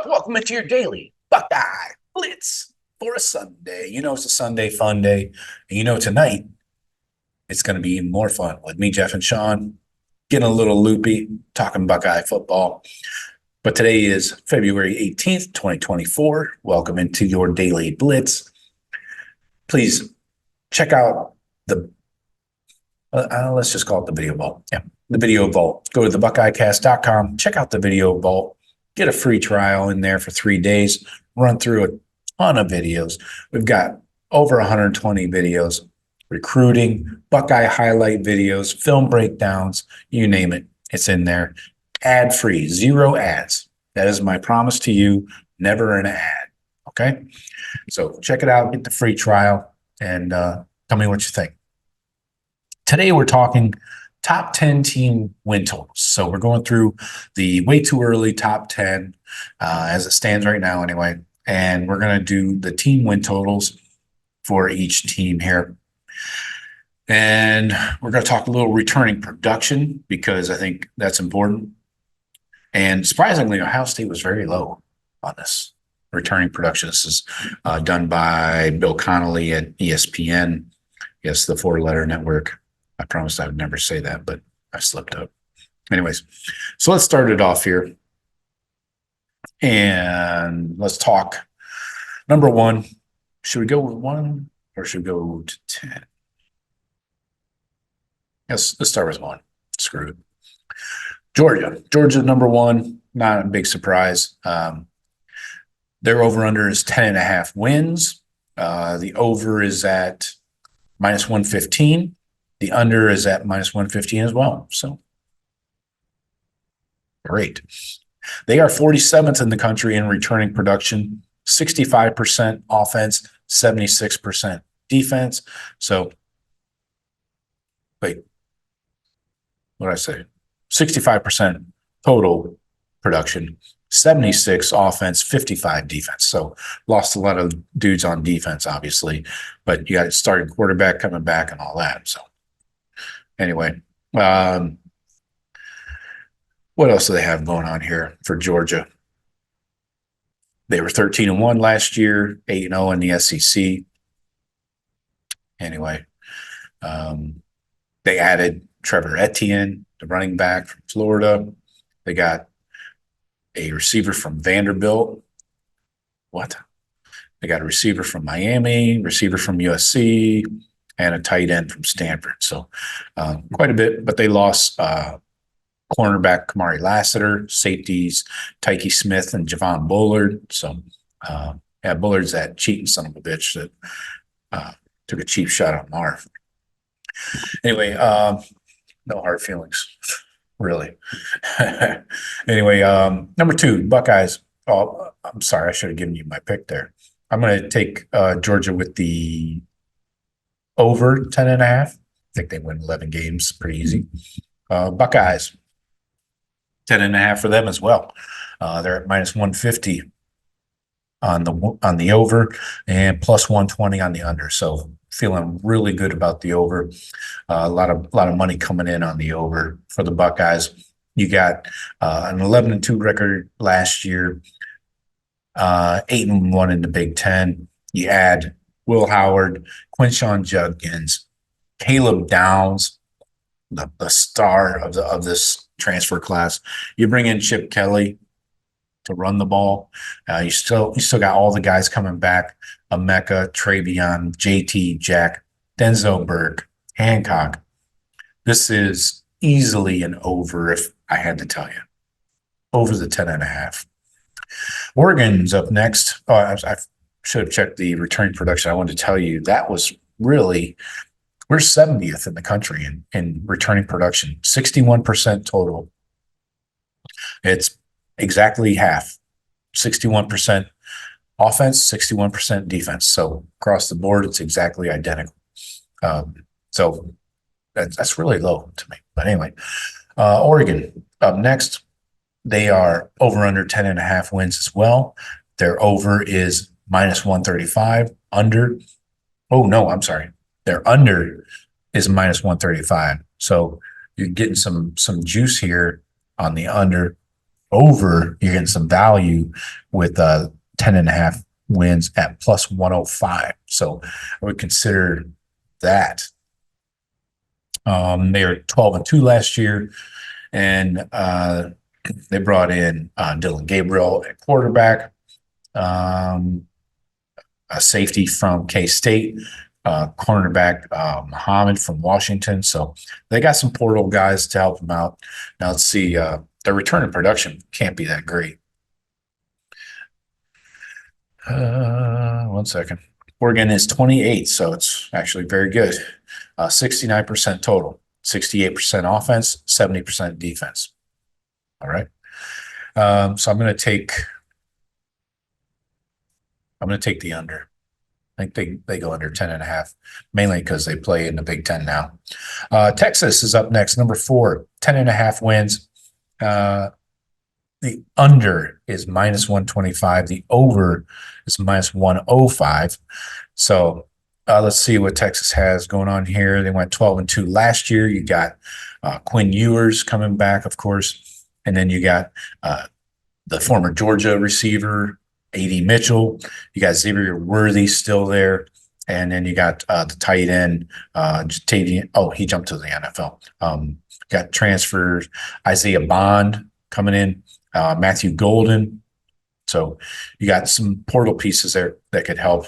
Welcome into your daily Buckeye Blitz for a Sunday. You know it's a Sunday fun day. And you know tonight it's going to be even more fun with me, Jeff, and Sean, getting a little loopy, talking Buckeye football. But today is February 18th, 2024. Welcome into your daily Blitz. Please check out the, let's just call it the video vault. Yeah, the video vault. Go to thebuckeyecast.com, check out the video vault. Get a free trial in there for 3 days. Run through a ton of videos. We've got over 120 videos, recruiting, Buckeye highlight videos, film breakdowns, you name it. It's in there. Ad-free, 0 ads. That is my promise to you. Never an ad. Okay? So check it out. Get the free trial and tell me what you think. Today we're talking top 10 team win totals. So we're going through the way too early top 10 as it stands right now anyway. And we're going to do the team win totals for each team here. And we're going to talk a little returning production because I think that's important. And surprisingly, Ohio State was very low on this returning production. This is done by Bill Connolly at ESPN. Yes, the 4-letter network. I promised I would never say that, but I slipped up. Anyways, so let's start it off here. And let's talk. Number 1, should we go with 1 or should we go to 10? Let's start with 1. Screw it. Georgia, number 1, not a big surprise. Their over-under is 10.5 wins. The over is at -115. The under is at -115 as well. So great. They are 47th in the country in returning production, 65% offense, 76% defense. So wait, what did I say? 65% total production, 76 offense, 55 defense. So lost a lot of dudes on defense, obviously, but you got a starting quarterback coming back and all that. So anyway, what else do they have going on here for Georgia? They were 13-1 last year, 8-0 in the SEC. Anyway, they added Trevor Etienne, the running back from Florida. They got a receiver from Vanderbilt. What? They got a receiver from Miami, receiver from USC, and a tight end from Stanford. So quite a bit, but they lost cornerback Kamari Lassiter, safeties Tyke Smith and Javon Bullard. So yeah, Bullard's that cheating son of a bitch that took a cheap shot on Marv. Anyway, no hard feelings, really. Anyway, number 2, Buckeyes. Oh, I'm sorry, I should have given you my pick there. I'm going to take Georgia with the over 10.5. I think they win 11 games, pretty easy. Buckeyes, 10.5 for them as well. They're at -150 on the over and +120 on the under. So feeling really good about the over. A lot of money coming in on the over for the Buckeyes. You got an 11-2 record last year, 8-1 in the Big Ten. You add Will Howard, Quinshon Judkins, Caleb Downs, the star of this transfer class. You bring in Chip Kelly to run the ball. You still got all the guys coming back: Emeka, Travion, JT, Jack, Denzel Burke, Hancock. This is easily an over, if I had to tell you. Over the 10.5. Oregon's up next. Oh, I should have checked the returning production. I wanted to tell you that was really, we're 70th in the country in returning production, 61% total. It's exactly half, 61% offense, 61% defense. So across the board, it's exactly identical. So that's really low to me. But anyway, Oregon up next. They are over under 10.5 wins as well. Their over is -135. Under, oh no, I'm sorry. Their under is -135. So you're getting some juice here on the under. Over, you're getting some value with 10.5 wins at plus 105. So I would consider that. They were 12-2 last year, and they brought in Dylan Gabriel at quarterback, a safety from K-State, cornerback Muhammad from Washington. So they got some portal guys to help them out. Now let's see. Their return in production can't be that great. 1 second. Oregon is 28, so it's actually very good. 69% total, 68% offense, 70% defense. All right. So I'm going to take the under. I think they go under 10.5, mainly because they play in the Big Ten now. Texas is up next, number 4, 10.5 wins. The under is minus 125. The over is minus 105. So let's see what Texas has going on here. They went 12-2 last year. You got Quinn Ewers coming back, of course. And then you got the former Georgia receiver, A.D. Mitchell. You got Xavier Worthy still there. And then you got the tight end, Jatavian. Oh, he jumped to the NFL. Got transfers, Isaiah Bond coming in, Matthew Golden. So you got some portal pieces there that could help.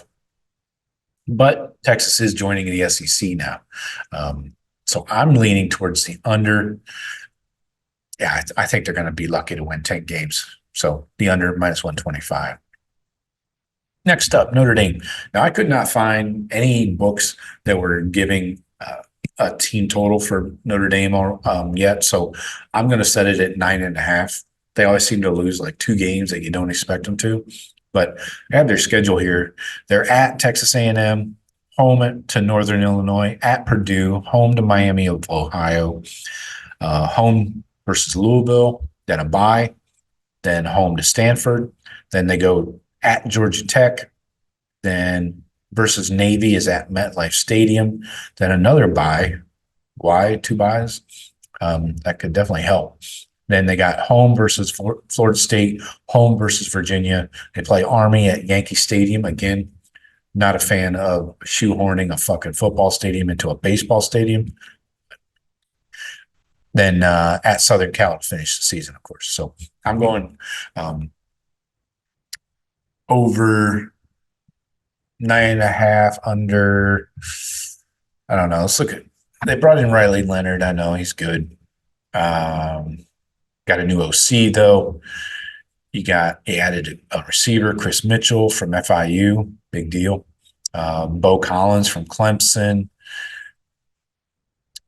But Texas is joining the SEC now. So I'm leaning towards the under. Yeah, I think they're going to be lucky to win 10 games. So the under minus 125. Next up, Notre Dame. Now, I could not find any books that were giving a team total for Notre Dame yet. So I'm going to set it at 9.5. They always seem to lose like 2 games that you don't expect them to. But I have their schedule here. They're at Texas A&M, home to Northern Illinois, at Purdue, home to Miami of Ohio, home versus Louisville, then a bye, then home to Stanford. Then they go at Georgia Tech, then versus Navy is at MetLife Stadium, then another bye. Why 2 byes? That could definitely help. Then they got home versus Florida State, home versus Virginia. They play Army at Yankee Stadium. Again, not a fan of shoehorning a fucking football stadium into a baseball stadium. Then at Southern Cal to finish the season, of course. So I'm going over 9.5, under. I don't know. Let's look at. They brought in Riley Leonard. I know he's good. Got a new OC though. He added a receiver, Chris Mitchell from FIU. Big deal. Bo Collins from Clemson.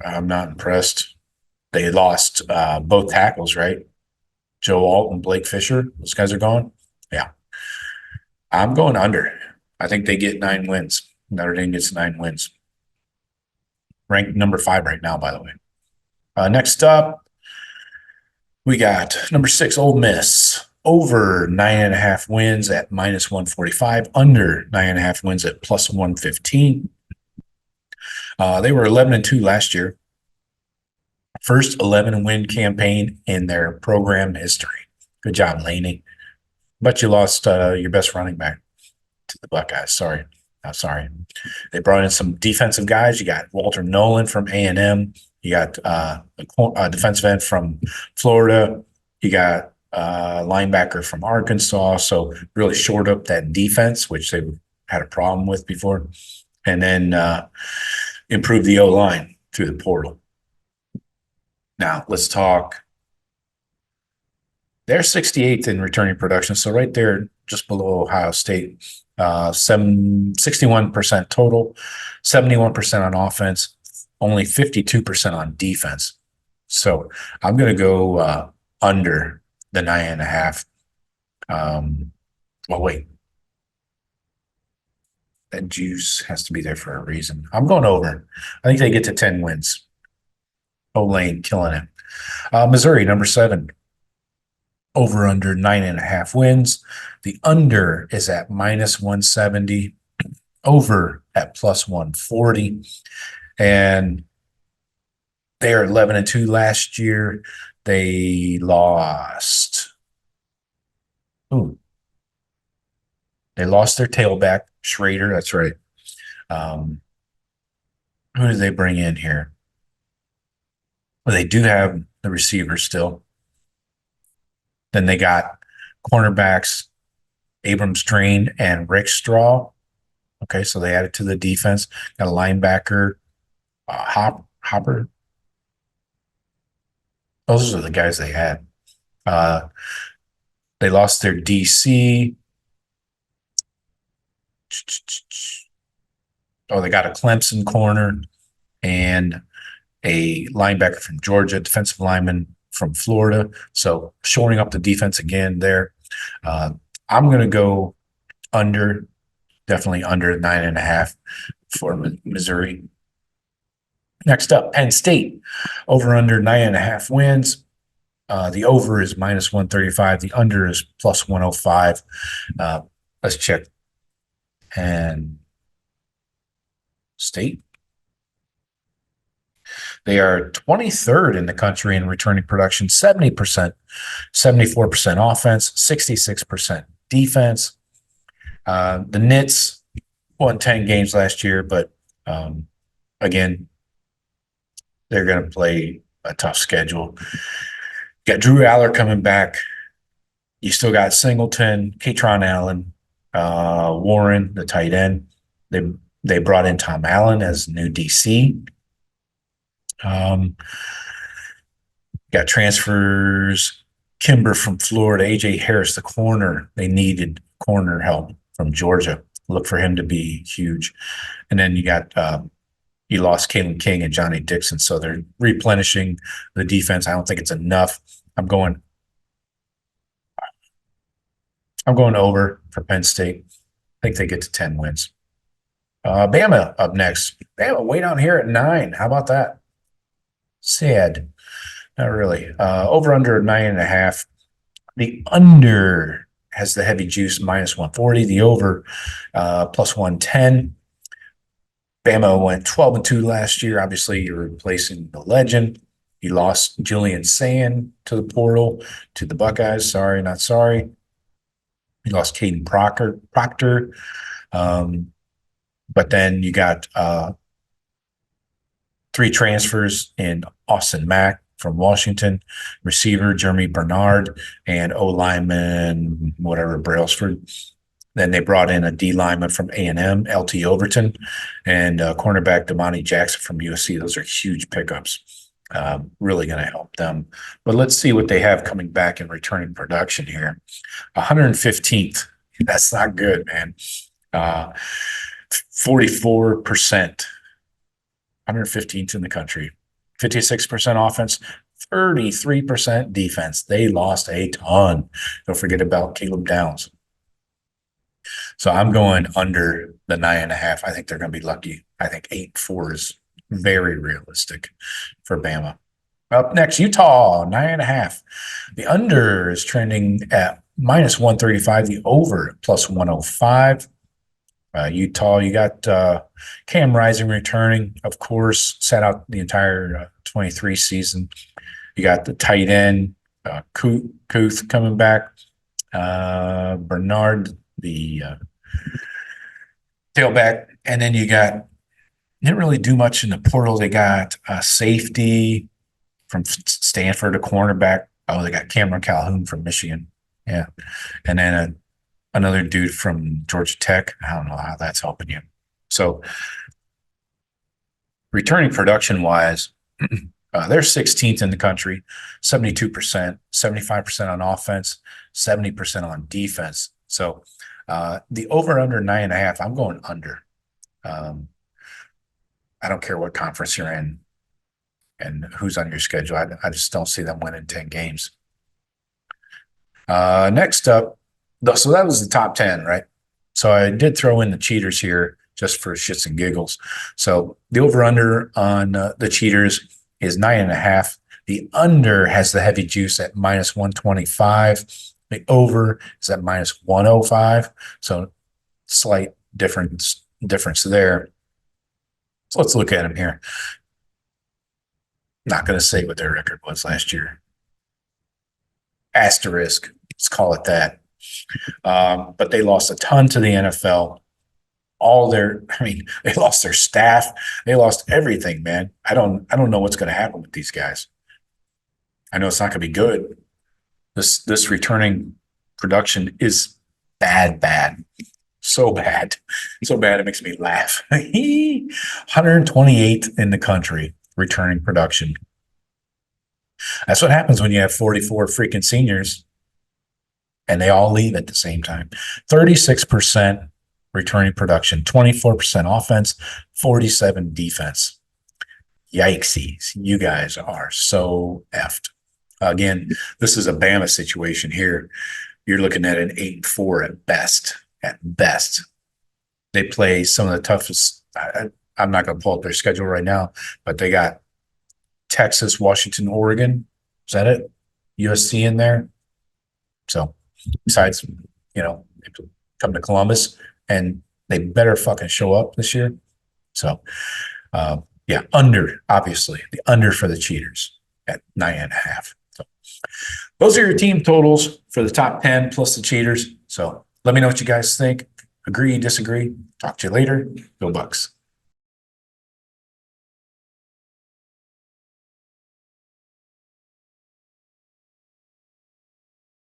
I'm not impressed. They lost both tackles, right? Joe Alt and Blake Fisher. Those guys are gone. Yeah. I'm going under. I think they get 9 wins. Notre Dame gets 9 wins. Ranked number 5 right now, by the way. Next up, we got number 6, Ole Miss. Over 9.5 wins at minus 145. Under 9.5 wins at plus 115. They were 11-2 last year. First 11-win campaign in their program history. Good job, Laney. But you lost your best running back to the Buckeyes. Sorry. They brought in some defensive guys. You got Walter Nolan from A&M. You got a defensive end from Florida. You got a linebacker from Arkansas. So really shored up that defense, which they had a problem with before. And then improve the O-line through the portal. Now, let's talk. They're 68th in returning production, so right there, just below Ohio State. 61% total, 71% on offense, only 52% on defense. So I'm going to go under the 9.5. Well, wait. That juice has to be there for a reason. I'm going over. I think they get to 10 wins. Lane killing it. Missouri, number 7. Over under 9.5 wins. The under is at minus 170. Over at plus 140. And they are 11-2 last year. They lost They lost their tailback, Schrader. That's right. Who did they bring in here? Well, they do have the receivers still. Then they got cornerbacks, Abrams Drain and Rick Straw. Okay, so they added to the defense. Got a linebacker, Hopper. Those are the guys they had. Uh, they lost their DC. Oh, they got a Clemson corner and a linebacker from Georgia, defensive lineman from Florida. So shoring up the defense again there. I'm going to go under, definitely under 9.5 for Missouri. Next up, Penn State, over under 9.5 wins. The over is minus 135. The under is plus 105. Let's check. And State. They are 23rd in the country in returning production, 70%, 74% offense, 66% defense. The Knits won 10 games last year, but again, they're going to play a tough schedule. Got Drew Aller coming back. You still got Singleton, Katron Allen, Warren, the tight end. They brought in Tom Allen as new DC. Got transfers. Kimber from Florida, AJ Harris, the corner. They needed corner help from Georgia. Look for him to be huge. And then you got you lost Kalen King and Johnny Dixon, so they're replenishing the defense. I don't think it's enough. I'm going over for Penn State. I think they get to 10 wins. Bama up next. Bama way down here at 9. How about that? Sad. Not really. Over under 9.5. The under has the heavy juice minus 140. The over plus 110. Bama went 12-2 last year. Obviously, you're replacing the legend. You lost Julian Sand to the portal, to the Buckeyes. Sorry, not sorry. You lost Caden Proctor. But then you got 3 transfers in Austin Mack from Washington, receiver Jeremy Bernard, and O-lineman, whatever, Brailsford. Then they brought in a D lineman from A&M, LT Overton, and cornerback Damani Jackson from USC. Those are huge pickups. Really going to help them. But let's see what they have coming back in returning production here. 115th. That's not good, man. 44%. 115th in the country. 56% offense, 33% defense. They lost a ton. Don't forget about Caleb Downs. So I'm going under the 9.5. I think they're going to be lucky. I think 8-4 is very realistic for Bama. Up next, Utah, 9.5. The under is trending at minus 135. The over plus 105. Utah, you got Cam Rising returning, of course, sat out the entire 23 season. You got the tight end, Kuth coming back. Bernard, the tailback. And then you didn't really do much in the portal. They got a safety from Stanford, a cornerback. Oh, they got Cameron Calhoun from Michigan. Yeah. And then another dude from Georgia Tech. I don't know how that's helping you. So returning production-wise, they're 16th in the country, 72%, 75% on offense, 70% on defense. So the over-under 9.5, I'm going under. I don't care what conference you're in and who's on your schedule. I just don't see them winning 10 games. Next up, so that was the top 10, right? So I did throw in the cheaters here just for shits and giggles. So the over-under on the cheaters is 9.5. The under has the heavy juice at minus 125. The over is at minus 105. So slight difference there. So let's look at them here. Not going to say what their record was last year. Asterisk. Let's call it that. But they lost a ton to the NFL. They lost their staff. They lost everything, man. I don't know what's going to happen with these guys. I know it's not going to be good. This returning production is bad. So bad. So bad it makes me laugh. 128 in the country returning production. That's what happens when you have 44 freaking seniors and they all leave at the same time. 36% returning production, 24% offense, 47 defense. Yikesies. You guys are so effed. Again, this is a Bama situation here. You're looking at an 8-4 at best. At best. They play some of the toughest. I'm not going to pull up their schedule right now, but they got Texas, Washington, Oregon. Is that it? USC in there. So besides, come to Columbus, and they better fucking show up this year. So, obviously the under for the cheaters at 9.5. So those are your team totals for the top 10 plus the cheaters. So let me know what you guys think. Agree, disagree. Talk to you later. Go Bucks.